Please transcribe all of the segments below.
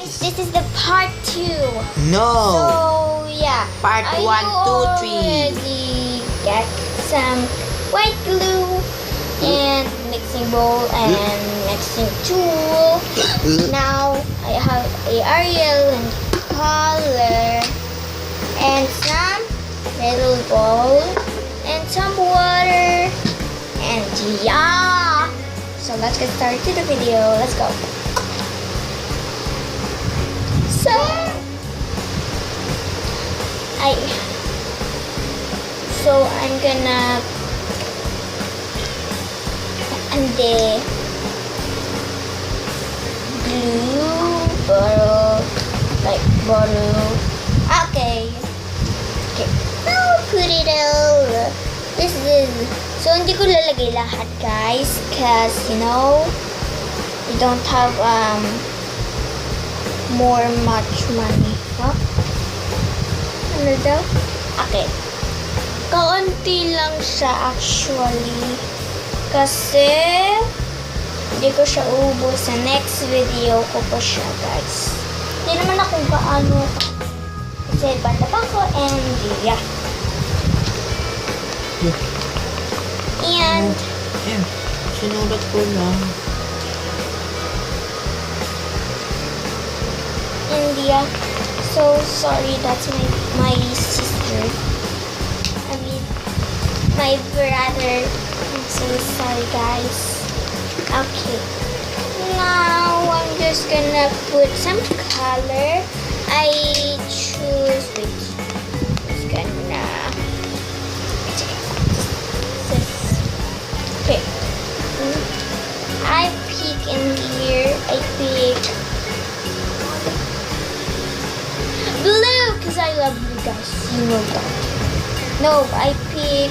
This is the part 2. No. So, yeah. Part I 1, 2, 3. already get some white glue and mixing bowl and mixing tool. Now, I have a Ariel and color and some metal bowl and some water and yeah. So, let's get started to the video. Let's go. So, I'm gonna and the glue bottle. Okay. Now put it all. This is so hindi ko lalagay lahat, guys, cause you know we don't have much money. Huh? Ano daw? Okay. Kaunti lang siya actually. Kasi hindi ko siya ubos. Sa next video ko pa siya, guys. Hindi naman ako gaano. Kasi bata pa ako and yeah. And Ayan, sinulat ko lang. India. So sorry, that's my sister. I mean my brother. I'm so sorry, guys. Okay. Now I'm just gonna put some color. I choose just gonna okay. I pick in here. I pick blue, because I love blue, guys. You know that. No, I pick.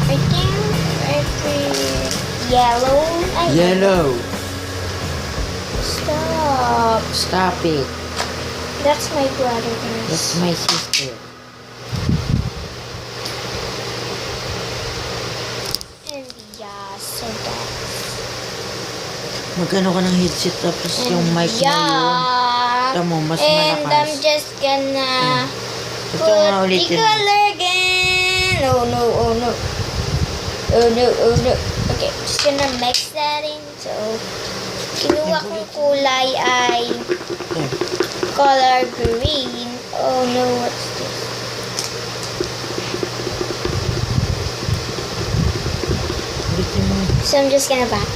I pick yellow. Yellow. Stop. Stop it. That's my brother, guys. That's my sister. And yeah, so that's. Magkano ka ng headset tapos yung mic na yun. Tamo, mas and malakas. I'm just gonna Ito put nga the ulitin. color again. Oh no, oh no. Oh no, oh no. Okay, just gonna mix that in. So, kinuha kong kulay ay Ayan. color green. Oh no, what's this? Ulitin mo. So I'm just gonna back.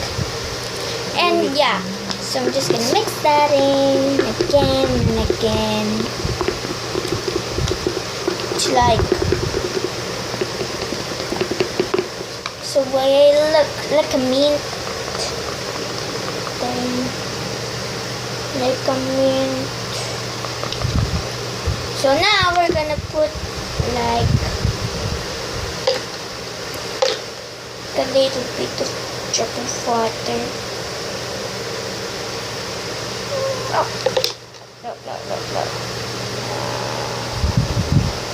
And yeah, so I'm just gonna mix that in again and again. It's like, so I look like a mint. Then, like a mint. So now we're gonna put like a little bit of drop of water. Oh. No.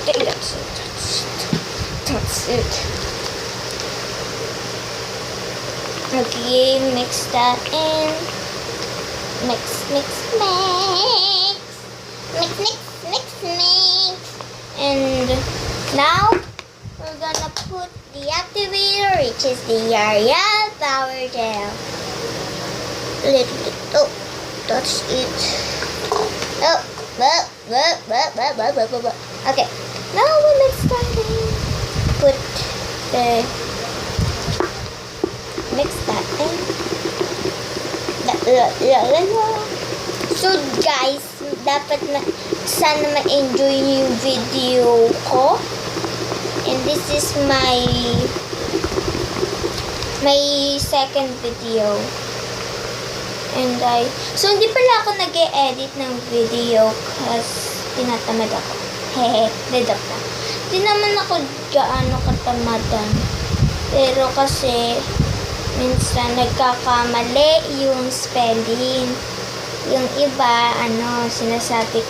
Okay, that's it. Okay, mix that in. Mix. And now we're gonna put the activator, which is the Ariel Power Gel. Little bit. Oh, that's it. Oh, okay. Now we mix that in. Mix that in. So guys, dapat sana ma-enjoy niyo yung video ko. And this is my second video. And so hindi pala ako nag-e-edit ng video kasi tinatamad ako. Hehe, dedok na. Hindi naman ako gaano katamadan. Pero kasi minsan nagkakamali yung spelling. Yung iba, sinasabi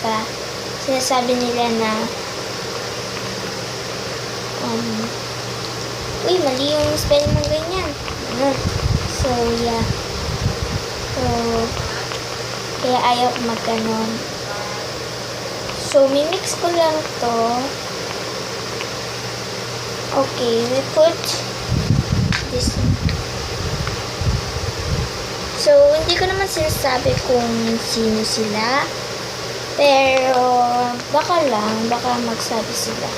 nila na uy, mali yung spelling ng ganyan. So, yeah. So, Kaya ayaw ko magganon. So, mimix ko lang to. Okay, we put this. So, hindi ko naman sinasabi kung sino sila. Pero, baka magsabi sila.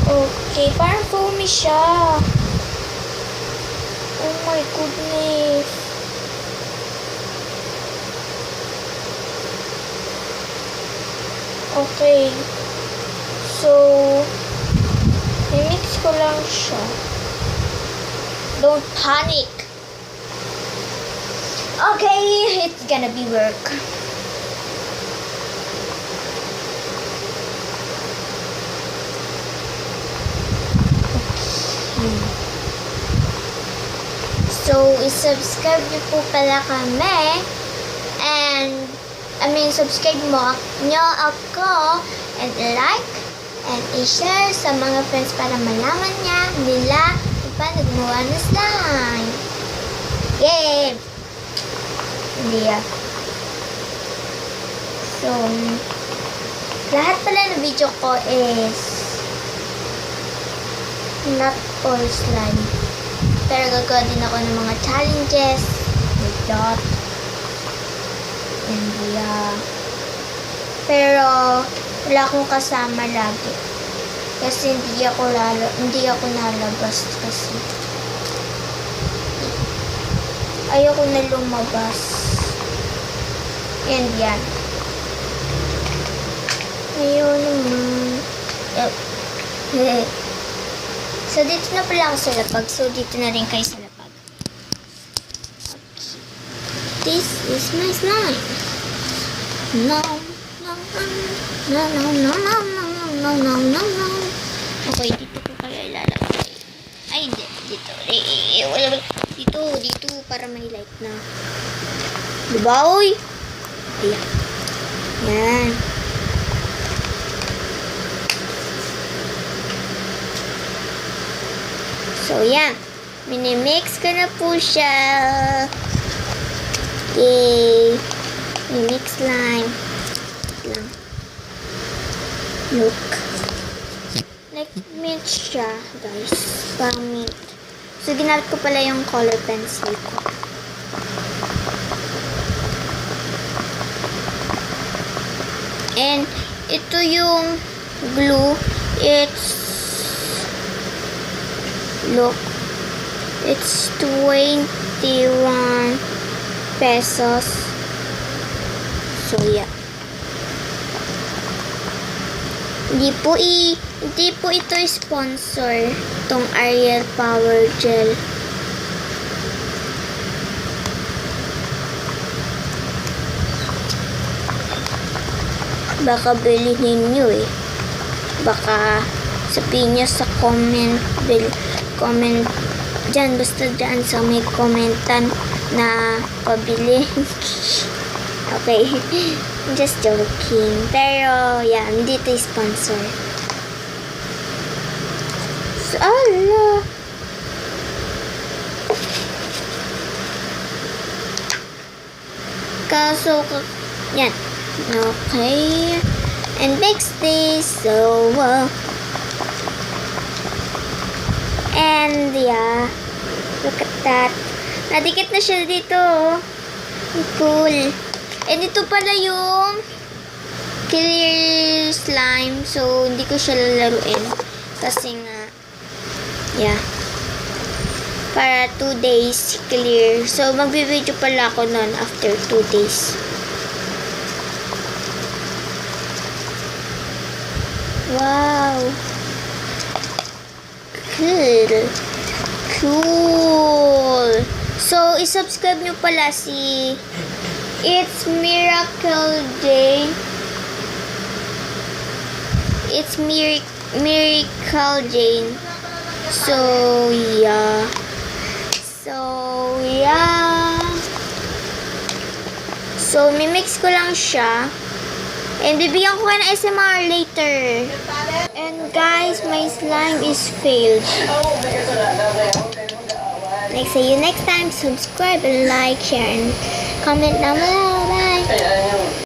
Okay, parang foamy siya. Oh my goodness. Okay. So, i-mix ko lang siya. Don't panic. Okay, it's gonna be work. So, isubscribe niyo po pala kami. And, subscribe nyo ako. And like, and i-share sa mga friends para malaman nila kung paano gumawa ng slime. Yay! Hindi So, lahat pala ng video ko is not all slime. Pero gagawa din ako ng mga challenges like that. And pero wala akong kasama lagi. Kasi hindi ako nalabas kasi. Ayoko na lumabas. And yan. Ayun naman. So, dito na pala ako sa lapag. So, dito na rin kayo sa lapag. Okay. This is my slime. No. Okay, dito ko kaya ilalagay. Ay, hindi. Dito. Dito. Para may light na. Diba, uy? Ayan. Yan. So, yan. Minimix ko na po siya. Okay. Minimix slime. Lang. Look. Like mint siya, guys. Parang mint. So, ginamit ko pala yung color pencil ko. And, ito yung glue. Look, it's 21 pesos. So, yeah. Hindi po ito sponsor, tong Ariel Power Gel. Baka bilhin ninyo eh. Baka sabihin nyo sa comment dyan, basta dyan sa may komentan na pabili. Okay, just joking. Pero, yeah, hindi ito sponsor. So, ala. Kaso, yan. Okay. And mix this. So, and yeah, look at that. Nadikit na siya dito. Cool. And ito pala yung clear slime. So, hindi ko siya lalaruin. Kasi nga, yeah. Para 2 days clear. So, magbibideo pala ako nun after 2 days. Wow. Cool. So, isubscribe nyo pala si It's Miracle Jane. It's Miracle Jane. So, yeah. So, mimix ko lang siya. And bibigyan ko kayo ng SMR later. And guys, my slime is failed. See you next time. Subscribe and like, share, and comment down below. Bye.